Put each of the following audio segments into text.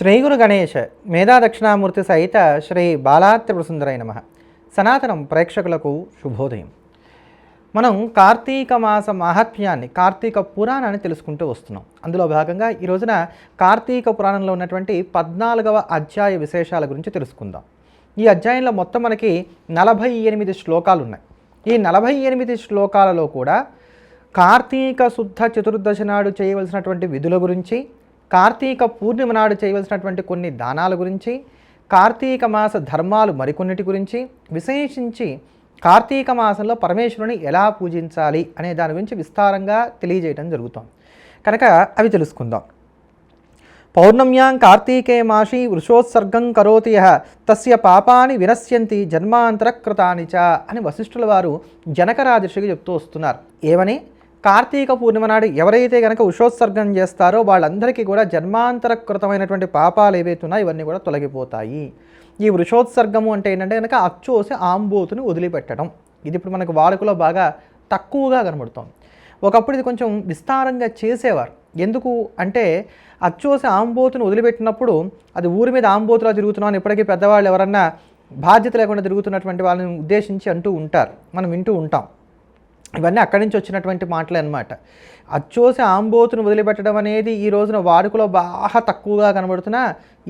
శ్రీ గురు గణేష్ మేధా దక్షిణామూర్తి సహిత శ్రీ బాలాత్రిపురసుందరై నమః. సనాతనం ప్రేక్షకులకు శుభోదయం. మనం కార్తీక మాస మహాత్మ్యాన్ని, కార్తీక పురాణాన్ని తెలుసుకుంటూ వస్తున్నాం. అందులో భాగంగా ఈ రోజున కార్తీక పురాణంలో ఉన్నటువంటి 14వ అధ్యాయ విశేషాల గురించి తెలుసుకుందాం. ఈ అధ్యాయంలో మొత్తం మనకి 48 శ్లోకాలు ఉన్నాయి. ఈ 48 శ్లోకాలలో కూడా కార్తీక శుద్ధ చతుర్దశి నాడు చేయవలసినటువంటి విధుల గురించి, కార్తీక పూర్ణిమ నాడు చేయవలసినటువంటి కొన్ని దానాల గురించి, కార్తీక మాస ధర్మాలు మరికొన్నిటి గురించి, విశేషించి కార్తీక మాసంలో పరమేశ్వరుని ఎలా పూజించాలి అనే దాని గురించి విస్తారంగా తెలియజేయడం జరుగుతుంది. కనుక అవి తెలుసుకుందాం. పౌర్ణమ్యాం కార్తీకే మాషి వృషోత్సర్గం కరోతి యః తస్య పాపాని వినశ్యంతి జన్మాంతరకృతాని చ అని వశిష్ఠుల వారు జనకరాజర్షికి చెప్తూ వస్తున్నారు. ఏమని? కార్తీక పూర్ణిమ నాడు ఎవరైతే కనుక ఉషోత్సర్గం చేస్తారో వాళ్ళందరికీ కూడా జన్మాంతరకృతమైనటువంటి పాపాలు ఏవైతే ఉన్నాయో ఇవన్నీ కూడా తొలగిపోతాయి. ఈ వృషోత్సర్గము అంటే ఏంటంటే కనుక అచ్చోసి ఆంబోతుని వదిలిపెట్టడం. ఇది ఇప్పుడు మనకు వాడుకలో బాగా తక్కువగా కనబడుతుంది. ఒకప్పుడు ఇది కొంచెం విస్తారంగా చేసేవారు. ఎందుకు అంటే అచ్చోసి ఆంబోతుని వదిలిపెట్టినప్పుడు అది ఊరి మీద ఆంబోతులా తిరుగుతున్నామని ఇప్పటికీ పెద్దవాళ్ళు ఎవరన్నా బాధ్యత లేకుండా తిరుగుతున్నటువంటి వాళ్ళని ఉద్దేశించి అంటూ ఉంటారు, మనం వింటూ ఉంటాం. ఇవన్నీ అక్కడి నుంచి వచ్చినటువంటి మాటలే అన్నమాట. అచ్చోసి ఆంబోతును వదిలిపెట్టడం అనేది ఈ రోజున వాడుకలో బాగా తక్కువగా కనబడుతున్నా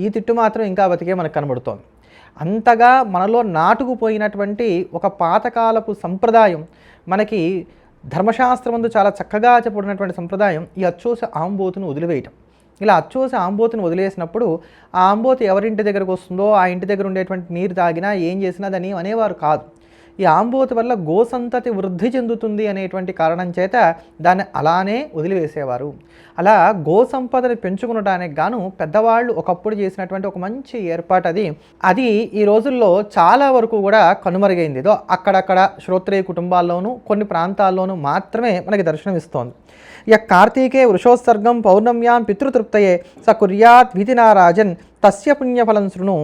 ఈ తిట్టు మాత్రం ఇంకా బతికే మనకు కనబడుతోంది. అంతగా మనలో నాటుకుపోయినటువంటి ఒక పాతకాలపు సంప్రదాయం, మనకి ధర్మశాస్త్రమందు చాలా చక్కగా చెప్పబడినటువంటి సంప్రదాయం ఈ అచ్చోసి ఆంబోతును వదిలివేయటం. ఇలా అచ్చోసి ఆంబోతును వదిలేసినప్పుడు ఆ ఆంబోతు ఎవరింటి దగ్గరకు వస్తుందో ఆ ఇంటి దగ్గర ఉండేటువంటి నీరు తాగినా ఏం చేసినా దాన్ని అనేవారు కాదు. ఈ ఆంబోతు వల్ల గోసంతతి వృద్ధి చెందుతుంది అనేటువంటి కారణం చేత దాన్ని అలానే వదిలివేసేవారు. అలా గోసంపదని పెంచుకునడానికి గాను పెద్దవాళ్ళు ఒకప్పుడు చేసినటువంటి ఒక మంచి ఏర్పాటు అది ఈ రోజుల్లో చాలా వరకు కూడా కనుమరుగైంది. ఏదో అక్కడక్కడ శ్రోత్రియ కుటుంబాల్లోనూ కొన్ని ప్రాంతాల్లోనూ మాత్రమే మనకి దర్శనమిస్తోంది. ఇక కార్తీకే వృషోత్సర్గం పౌర్ణమ్యాం పితృతృప్తయే స కుర్యాత్ విధినా రాజన్ తస్య పుణ్యఫలం శృణు.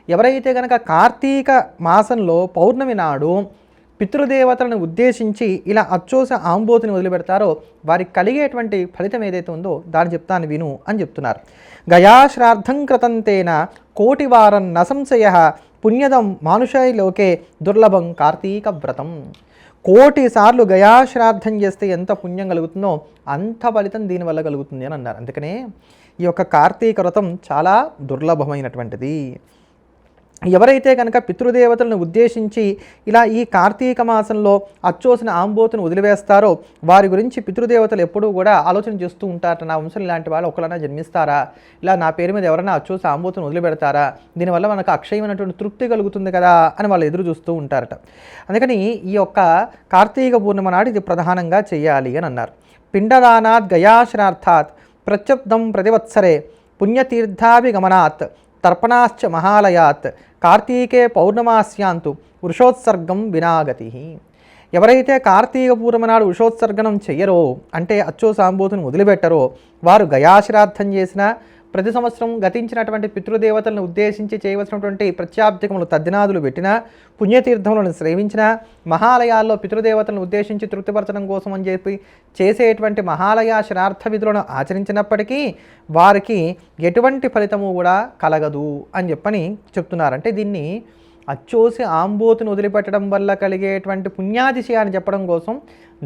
ఎవరైతే కనుక కార్తీక మాసంలో పౌర్ణమి నాడు పితృదేవతలను ఉద్దేశించి ఇలా అచ్చోసి ఆంబోతుని వదిలిపెడతారో వారికి కలిగేటువంటి ఫలితం ఏదైతే ఉందో దాన్ని చెప్తాను విను అని చెప్తున్నారు. గయాశ్రాద్ధం కృతంతేన కోటివారం నసంశయ పుణ్యదం మానుషైలోకే దుర్లభం కార్తీక వ్రతం. 1,000,000 సార్లు గయాశ్రాద్ధం చేస్తే ఎంత పుణ్యం కలుగుతుందో అంత ఫలితం దీనివల్ల కలుగుతుంది అని అన్నారు. అందుకనే ఈ యొక్క కార్తీక వ్రతం చాలా దుర్లభమైనటువంటిది. ఎవరైతే కనుక పితృదేవతలను ఉద్దేశించి ఇలా ఈ కార్తీక మాసంలో అచ్చోసిన ఆంబోతును వదిలివేస్తారో వారి గురించి పితృదేవతలు ఎప్పుడూ కూడా ఆలోచన చేస్తూ ఉంటారట. నా వంశం ఇలాంటి వాళ్ళు ఒకళ్ళైనా జన్మిస్తారా, ఇలా నా పేరు మీద ఎవరైనా అచ్చోసి ఆంబోతును వదిలిపెడతారా, దీనివల్ల మనకు అక్షయమైనటువంటి తృప్తి కలుగుతుంది కదా అని వాళ్ళు ఎదురు చూస్తూ ఉంటారట. అందుకని ఈ యొక్క కార్తీక పూర్ణిమ నాడు ఇది ప్రధానంగా చేయాలి అని అన్నారు. పిండదానాత్ గయాశ్రార్థాత్ ప్రత్యబ్దం ప్రతివత్సరే పుణ్యతీర్థాభిగమనాత్ తర్పణాశ్చ మహాలయాత్ కార్తీకే పౌర్ణమాస్యాంతు వృషోత్సర్గం వినాగతి. ఎవరైతే కార్తీక పూర్ణిమ నాడు వృషోత్సర్గనం చెయ్యరో అంటే అచ్చోసి ఆంబోతును వదిలిపెట్టరో వారు గయాశ్రాద్ధం చేసినా, ప్రతి సంవత్సరం గతించినటువంటి పితృదేవతలను ఉద్దేశించి చేయవలసినటువంటి ప్రత్యాబ్దికములు తద్దినాదులు పెట్టినా, పుణ్యతీర్థములను సేవించినా, మహాలయాల్లో పితృదేవతలను ఉద్దేశించి తృప్తిపరచడం కోసం అని చెప్పి చేసేటువంటి మహాలయ శ్రార్థ విధులను ఆచరించినప్పటికీ వారికి ఎటువంటి ఫలితము కూడా కలగదు అని చెప్పని చెప్తున్నారంటే దీన్ని అచ్చోసి ఆంబోతును వదిలిపెట్టడం వల్ల కలిగేటువంటి పుణ్యాతిశయాన్ని చెప్పడం కోసం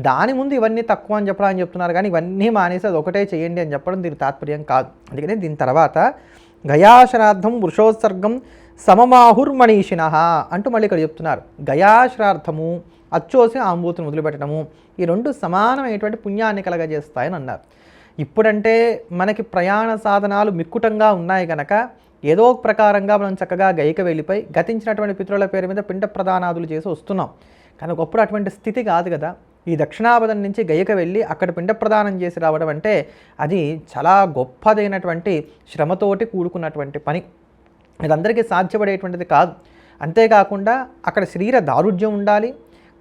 దాని ముందు ఇవన్నీ తక్కువ అని చెప్పడం అని చెప్తున్నారు. కానీ ఇవన్నీ మానేసి అది ఒకటే చేయండి అని చెప్పడం దీని తాత్పర్యం కాదు. అందుకని దీని తర్వాత గయాశ్రాద్ధం వృషోత్సర్గం సమమాహుర్మణీషిణ అంటూ మళ్ళీ ఇక్కడ చెప్తున్నారు. గయాశ్రార్థము అచ్చోసి ఆంబోతును వదిలిపెట్టడము ఈ రెండు సమానమైనటువంటి పుణ్యాన్ని కలగజేస్తాయని అన్నారు. ఇప్పుడంటే మనకి ప్రయాణ సాధనాలు మిక్కుటంగా ఉన్నాయి కనుక ఏదో ఒక ప్రకారంగా మనం చక్కగా గైక వెళ్ళిపోయి గతించినటువంటి పితృల పేరు మీద పిండ ప్రదానాదులు చేసి వస్తున్నాం. కానీ ఒకప్పుడు అటువంటి స్థితి కాదు కదా. ఈ దక్షిణాపదం నుంచి గైక వెళ్ళి అక్కడ పిండ ప్రదానం చేసి రావడం అంటే అది చాలా గొప్పదైనటువంటి శ్రమతోటి కూడుకున్నటువంటి పని. ఇది అందరికీ సాధ్యపడేటువంటిది కాదు. అంతేకాకుండా అక్కడ శరీర దారుఢ్యం ఉండాలి,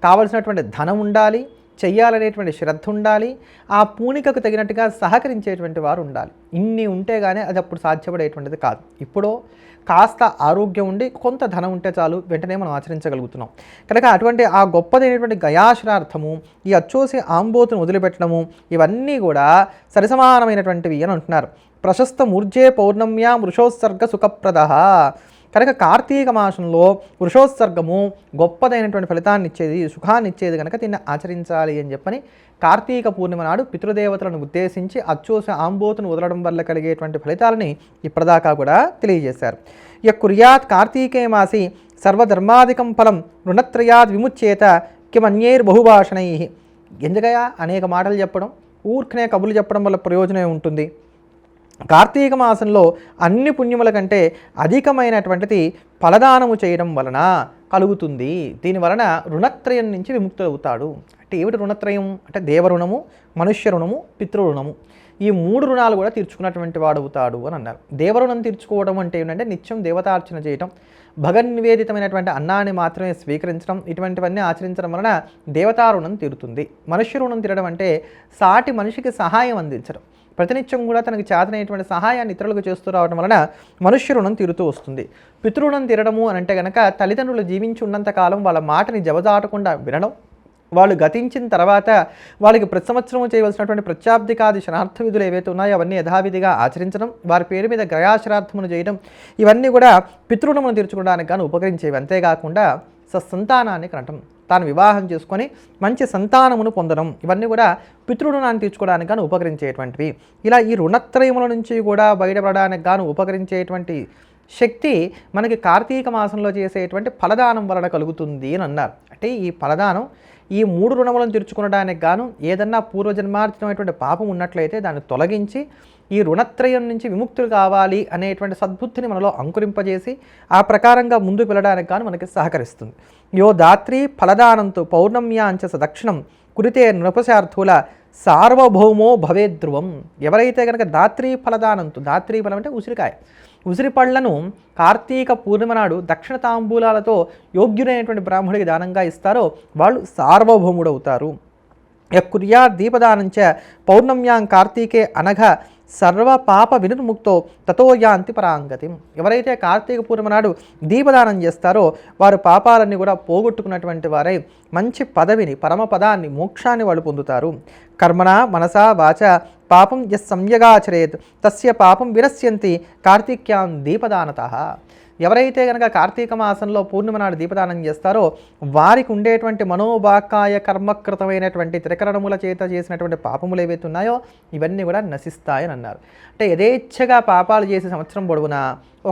కావలసినటువంటి ధనం ఉండాలి, చెయ్యాలనేటువంటి శ్రద్ధ ఉండాలి, ఆ పూనికకు తగినట్టుగా సహకరించేటువంటి వారు ఉండాలి. ఇన్ని ఉంటే కానీ అది అప్పుడు సాధ్యపడేటువంటిది కాదు. ఇప్పుడు కాస్త ఆరోగ్యం ఉండి కొంత ధనం ఉంటే చాలు, వెంటనే మనం ఆచరించగలుగుతున్నాం కనుక అటువంటి ఆ గొప్పదైనటువంటి గయాశ్రార్థము, ఈ అచ్చోసి ఆంబోతును వదిలిపెట్టడము, ఇవన్నీ కూడా సరిసమానమైనటువంటివి అని అంటున్నారు. ప్రశస్త మూర్జే పౌర్ణమ్యా వృషోత్సర్గ సుఖప్రద. కనుక కార్తీక మాసంలో వృషోత్సర్గము గొప్పదైనటువంటి ఫలితాన్ని ఇచ్చేది, సుఖాన్ని ఇచ్చేది కనుక దీన్ని ఆచరించాలి అని చెప్పని కార్తీక పూర్ణిమ నాడు పితృదేవతలను ఉద్దేశించి అచ్చోసి ఆంబోతును వదలడం వల్ల కలిగేటువంటి ఫలితాలని ఇప్పటిదాకా కూడా తెలియజేశారు. ఇక కుర్యాత్ కార్తీకే మాసి సర్వధర్మాధికం ఫలం రుణత్రయాద్ విముచ్యేత కిమన్యైర్బహుభాషణై. ఎందుకయా అనేక మాటలు చెప్పడం, ఊర్ఖనే కబుర్లు చెప్పడం వల్ల ప్రయోజనం ఉంటుంది. కార్తీక మాసంలో అన్ని పుణ్యముల కంటే అధికమైనటువంటిది ఫలదానము చేయడం వలన కలుగుతుంది. దీనివలన రుణత్రయం నుంచి విముక్తుడవుతాడు. అంటే ఏమిటి రుణత్రయం అంటే దేవరుణము, మనుష్య రుణము, పితృరుణము, ఈ 3 రుణాలు కూడా తీర్చుకున్నటువంటి వాడు అవుతాడు అని అన్నారు. దేవరుణం తీర్చుకోవడం అంటే ఏంటంటే నిత్యం దేవతార్చన చేయటం, భగన్నివేదితమైనటువంటి అన్నాన్ని మాత్రమే స్వీకరించడం, ఇటువంటివన్నీ ఆచరించడం వలన దేవతారుణం తీరుతుంది. మనుష్య రుణం తీరడం అంటే సాటి మనిషికి సహాయం అందించడం, ప్రతినిత్యం కూడా తనకి చేతనైనటువంటి సహాయాన్ని ఇతరులకు చేస్తూ రావడం వలన మనుష్య రుణం తీరుతూ వస్తుంది. పితృరుణం తీరడము అని అంటే కనుక తల్లిదండ్రులు జీవించి ఉన్నంతకాలం వాళ్ళ మాటని జవదాటకుండా వినడం, వాళ్ళు గతించిన తర్వాత వాళ్ళకి ప్రతి సంవత్సరం చేయవలసినటువంటి ప్రత్యాబ్దికాది శ్రార్థ విధులు ఏవైతే ఉన్నాయో అవన్నీ యథావిధిగా ఆచరించడం, వారి పేరు మీద గయాశ్రార్థమును చేయడం, ఇవన్నీ కూడా పితృరుణమును తీర్చుకోవడానికి గాను ఉపకరించేవి. అంతేకాకుండా సత్సంతానాన్ని కనటం, తాను వివాహం చేసుకొని మంచి సంతానమును పొందడం, ఇవన్నీ కూడా పితృరుణాన్ని తీర్చుకోవడానికి గాను ఉపకరించేటువంటివి. ఇలా ఈ రుణత్రయముల నుంచి కూడా బయటపడడానికి గాను ఉపకరించేటువంటి శక్తి మనకి కార్తీక మాసంలో చేసేటువంటి ఫలదానం వలన కలుగుతుంది అని అన్నారు. అంటే ఈ ఫలదానం ఈ 3 రుణములను తీర్చుకోవడానికి గాను ఏదన్నా పూర్వజన్మార్జితమైనటువంటి పాపం ఉన్నట్లయితే దాన్ని తొలగించి ఈ రుణత్రయం నుంచి విముక్తులు కావాలి అనేటువంటి సద్బుద్ధిని మనలో అంకురింపజేసి ఆ ప్రకారంగా ముందుకు వెళ్ళడానికి గాను మనకి సహకరిస్తుంది. యో దాత్రి ఫలదానంతో పౌర్ణమ్యాంచ సదక్షిణం కురితే నృపశార్థుల సార్వభౌమో భవేద్ధ్రువం. ఎవరైతే కనుక దాత్రి ఫలదానంతో, దాత్రి ఫలం అంటే ఉసిరికాయ, ఉసిరి పళ్లను కార్తీక పూర్ణిమ నాడు దక్షిణ తాంబూలాలతో యోగ్యుడైనటువంటి బ్రాహ్మడికి దానంగా ఇస్తారో వాళ్ళు సార్వభౌముడవుతారు. కుర్యా దీపదానంచ పౌర్ణమ్యాం కార్తీకే అనఘ సర్వ పాప వినుర్ముక్తో తతో యాంతి పరాంగతి. ఎవరైతే కార్తీక పూర్ణిమ నాడు దీపదానం చేస్తారో వారు పాపాలన్నీ కూడా పోగొట్టుకున్నటువంటి వారై మంచి పదవిని, పరమపదాన్ని, మోక్షాన్ని వాళ్ళు పొందుతారు. కర్మణ మనసా వాచ పాపం యస్ సంయగాచరేత్ తస్య పాపం వినశ్యంతి కార్తీక్యాం దీపదానతః. ఎవరైతే కనుక కార్తీక మాసంలో పూర్ణిమ నాడు దీపదానం చేస్తారో వారికి ఉండేటువంటి మనోవాకాయ కర్మకృతమైనటువంటి త్రికరణముల చేత చేసినటువంటి పాపములు ఏవైతే ఉన్నాయో ఇవన్నీ కూడా నశిస్తాయని అన్నారు. అంటే యథేచ్ఛగా పాపాలు చేసే సంవత్సరం పొడవునా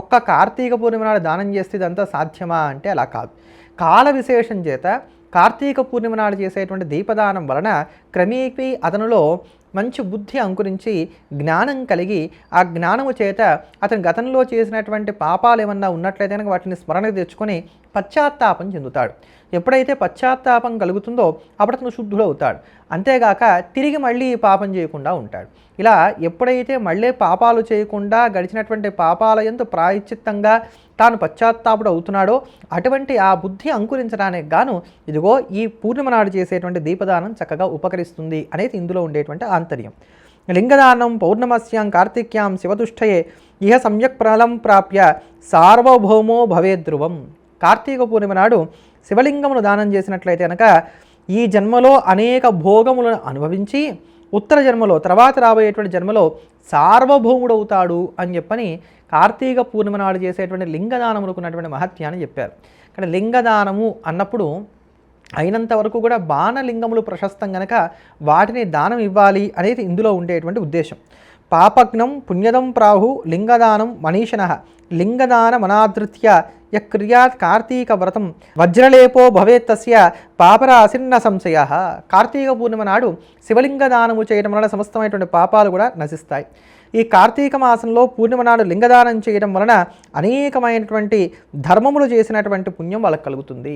ఒక్క కార్తీక పూర్ణిమ నాడు దానం చేస్తే ఇదంతా సాధ్యమా అంటే అలా కాదు. కాల విశేషం చేత కార్తీక పూర్ణిమ నాడు చేసేటువంటి దీపదానం వలన క్రమేపీ అతనిలో మంచి బుద్ధి అంకురించి జ్ఞానం కలిగి ఆ జ్ఞానము చేత అతను గతంలో చేసినటువంటి పాపాలు ఏమన్నా ఉన్నట్లయితే కనుక వాటిని స్మరణకు తెచ్చుకొని పశ్చాత్తాపం చెందుతాడు. ఎప్పుడైతే పశ్చాత్తాపం కలుగుతుందో అప్పుడు అతను శుద్ధుడవుతాడు. అంతేగాక తిరిగి మళ్ళీ పాపం చేయకుండా ఉంటాడు. ఇలా ఎప్పుడైతే మళ్ళీ పాపాలు చేయకుండా గడిచినటువంటి పాపాల యందు ప్రాయశ్చిత్తంగా తాను పశ్చాత్తాపుడు అవుతున్నాడో అటువంటి ఆ బుద్ధి అంకురించడానికి గాను ఇదిగో ఈ పూర్ణిమ నాడు చేసేటువంటి దీపదానం చక్కగా ఉపకరిస్తుంది అనేది ఇందులో ఉండేటువంటి ఆంతర్యం. లింగదానం పౌర్ణమస్యాం కార్తిక్యాం శివతుష్టయే ఇహ సమ్యక్ ప్రళం ప్రాప్య సార్వభౌమో భవేద్ధ్రువం. కార్తీక పూర్ణిమ నాడు శివలింగమును దానం చేసినట్లయితే కనుక ఈ జన్మలో అనేక భోగములను అనుభవించి ఉత్తర జన్మలో, తర్వాత రాబోయేటువంటి జన్మలో సార్వభౌముడవుతాడు అని చెప్పని కార్తీక పూర్ణిమ నాడు చేసేటువంటి లింగదానములకు ఉన్నటువంటి మహత్యాన్ని చెప్పారు. ఇక్కడ లింగదానము అన్నప్పుడు అయినంత వరకు కూడా బాణలింగములు ప్రశస్తం కనుక వాటిని దానం ఇవ్వాలి అనేది ఇందులో ఉండేటువంటి ఉద్దేశం. పాపజ్ఞం పుణ్యదం ప్రాహు లింగదానం మనీషణ లింగదాన మనాదృత్య యక్రియాత్ కార్తీక వ్రతం వజ్రలేపో భవేత్ తస్య పాపరాశిన్న సంశయ. కార్తీక పూర్ణిమ నాడు శివలింగ దానము చేయడం వలన సమస్తమైనటువంటి పాపాలు కూడా నశిస్తాయి. ఈ కార్తీక మాసంలో పూర్ణిమ నాడు లింగదానం చేయడం వలన అనేకమైనటువంటి ధర్మములు చేసినటువంటి పుణ్యం వాళ్ళకి కలుగుతుంది.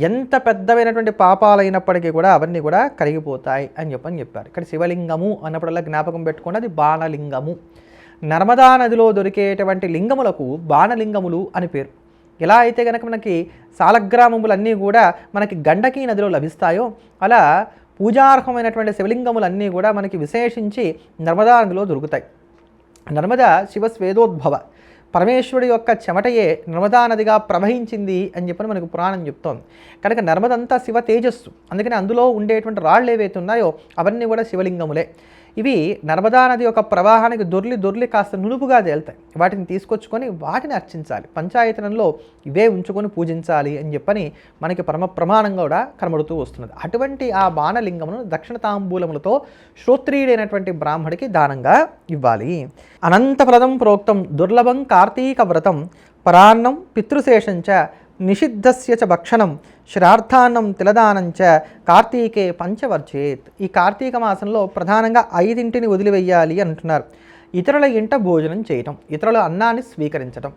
ఎంత పెద్దవైనటువంటి పాపాలైనప్పటికీ కూడా అవన్నీ కూడా కరిగిపోతాయి అని చెప్పారు. ఇక్కడ శివలింగము అన్నప్పుడల్లా జ్ఞాపకం పెట్టుకోండి, అది బాణలింగము. నర్మదా నదిలో దొరికేటువంటి లింగములకు బాణలింగములు అని పేరు. ఎలా అయితే కనుక మనకి సాలగ్రామములన్నీ కూడా మనకి గండకీ నదిలో లభిస్తాయో అలా పూజార్హమైనటువంటి శివలింగములన్నీ కూడా మనకి విశేషించి నర్మదా నదిలో దొరుకుతాయి. నర్మద శివ స్వేదోద్భవ, పరమేశ్వరుడి యొక్క చెమటయే నర్మదా నదిగా ప్రవహించింది అని చెప్పని మనకు పురాణం చెప్తోంది. కనుక నర్మదంతా శివ తేజస్సు, అందుకని అందులో ఉండేటువంటి రాళ్ళు ఏవైతే ఉన్నాయో అవన్నీ కూడా శివలింగములే. ఇవి నర్మదా నది యొక్క ప్రవాహానికి దొర్లి కాస్త నునుపుగా తేలుతాయి. వాటిని తీసుకొచ్చుకొని వాటిని అర్చించాలి, పంచాయతనంలో ఇవే ఉంచుకొని పూజించాలి అని చెప్పని మనకి పరమ ప్రమాణంగా కూడా కనబడుతూ వస్తున్నది. అటువంటి ఆ బాణలింగమును దక్షిణ తాంబూలములతో శ్రోత్రియుడైనటువంటి బ్రాహ్మడికి దానంగా ఇవ్వాలి. అనంతప్రదం ప్రోక్తం దుర్లభం కార్తీక వ్రతం పరాన్నం పితృశేషంచ నిషిద్ధస్య చ భక్షణం శ్రార్థాన్నం తిలదానంచ కార్తీకే పంచవర్చేత్. ఈ కార్తీక మాసంలో ప్రధానంగా 5 వదిలివేయాలి అంటున్నారు. ఇతరుల ఇంట భోజనం చేయటం, ఇతరుల అన్నాన్ని స్వీకరించడం.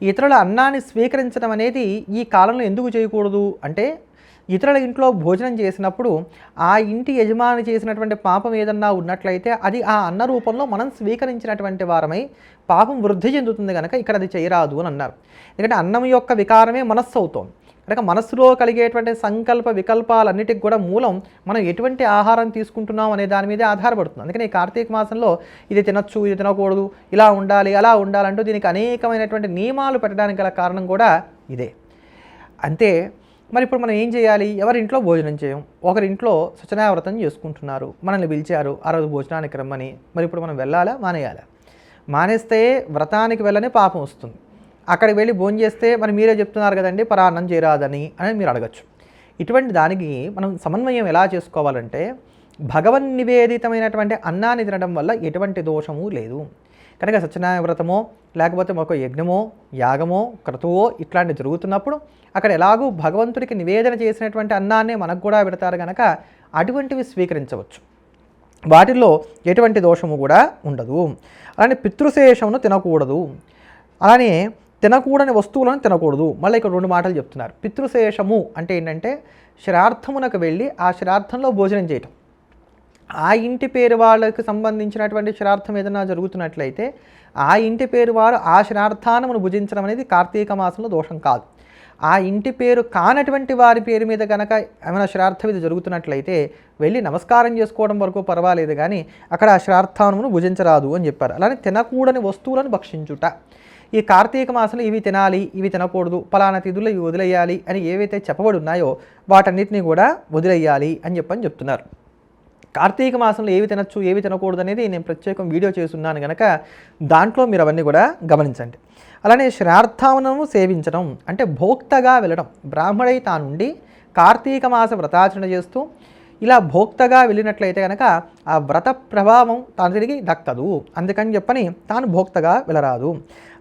ఇతరుల అన్నాన్ని స్వీకరించడం అనేది ఈ కాలంలో ఎందుకు చేయకూడదు అంటే, ఇతరుల ఇంట్లో భోజనం చేసినప్పుడు ఆ ఇంటి యజమాని చేసినటువంటి పాపం ఏదన్నా ఉన్నట్లయితే అది ఆ అన్న రూపంలో మనం స్వీకరించినటువంటి వారమై పాపం వృద్ధి చెందుతుంది కనుక ఇక్కడ అది చేయరాదు అని అన్నారు. ఎందుకంటే అన్నం యొక్క వికారమే మనస్సు అవుతోంది కనుక మనస్సులో కలిగేటువంటి సంకల్ప వికల్పాలన్నిటికి కూడా మూలం మనం ఎటువంటి ఆహారం తీసుకుంటున్నాం అనే దాని మీదే ఆధారపడుతుంది. అందుకని ఈ కార్తీక మాసంలో ఇది తినొచ్చు, ఇది తినకూడదు, ఇలా ఉండాలి, అలా ఉండాలంటూ దీనికి అనేకమైనటువంటి నియమాలు పెట్టడానికి గల కారణం కూడా ఇదే. అంతే. మరి ఇప్పుడు మనం ఏం చేయాలి? ఎవరింట్లో భోజనం చేయం, ఒకరింట్లో సత్యనావ్రతం చేసుకుంటున్నారు, మనల్ని పిలిచారు ఆ రోజు భోజనానికి రమ్మని. మరి ఇప్పుడు మనం వెళ్ళాలా మానేయాలా? మానేస్తే వ్రతానికి వెళ్ళని పాపం వస్తుంది. అక్కడికి వెళ్ళి భోజనం చేస్తే మరి మీరే చెప్తున్నారు కదండి పరాన్నం చేయరాదని అని మీరు అడగచ్చు. ఇటువంటి దానికి మనం సమన్వయం ఎలా చేసుకోవాలంటే, భగవన్ నివేదితమైనటువంటి అన్నాన్ని తినడం వల్ల ఎటువంటి దోషము లేదు కనుక సత్యనారాయణ వ్రతమో లేకపోతే ఒక యజ్ఞమో యాగమో క్రతువో ఇట్లాంటివి జరుగుతున్నప్పుడు అక్కడ ఎలాగూ భగవంతుడికి నివేదన చేసినటువంటి అన్నాన్నే మనకు కూడా పెడతారు కనుక అటువంటివి స్వీకరించవచ్చు. వాటిల్లో ఎటువంటి దోషము కూడా ఉండదు. అలానే పితృశేషమును తినకూడదు, అలానే తినకూడని వస్తువులను తినకూడదు. మళ్ళీ ఇక్కడ 2 మాటలు చెప్తున్నారు. పితృశేషము అంటే ఏంటంటే శ్రాద్ధమునకు వెళ్ళి ఆ శ్రాద్ధంలో భోజనం చేయటం. ఆ ఇంటి పేరు వాళ్ళకి సంబంధించినటువంటి శ్రాద్ధం ఏదైనా జరుగుతున్నట్లయితే ఆ ఇంటి పేరు వారు ఆ శ్రార్థాన్ని భుజించడం అనేది కార్తీక మాసంలో దోషం కాదు. ఆ ఇంటి పేరు కానటువంటి వారి పేరు మీద కనుక ఏమైనా శ్రాద్ధ విధి జరుగుతున్నట్లయితే వెళ్ళి నమస్కారం చేసుకోవడం వరకు పర్వాలేదు, కానీ అక్కడ ఆ శ్రార్థానమును భుజించరాదు అని చెప్పారు. అలానే తినకూడని వస్తువులను భక్షించుట. ఈ కార్తీక మాసంలో ఇవి తినాలి, ఇవి తినకూడదు, పలానా తిథుల్లో ఇవి వదిలేయాలి అని ఏవైతే చెప్పబడి ఉన్నాయో వాటన్నిటినీ కూడా వదిలేయాలి అని చెప్తున్నారు. కార్తీక మాసంలో ఏవి తినచ్చు ఏవి తినకూడదు అనేది నేను ప్రత్యేకం వీడియో చేస్తున్నాను కనుక దాంట్లో మీరు అవన్నీ కూడా గమనించండి. అలానే శ్రార్థావనము సేవించడం అంటే భోక్తగా వెళ్ళడం. బ్రాహ్మడై తానుండి కార్తీక మాస వ్రతాచరణ చేస్తూ ఇలా భోక్తగా వెళ్ళినట్లయితే కనుక ఆ వ్రత ప్రభావం తాను తిరిగి దక్కదు. అందుకని చెప్పని తాను భోక్తగా వెళ్ళరాదు.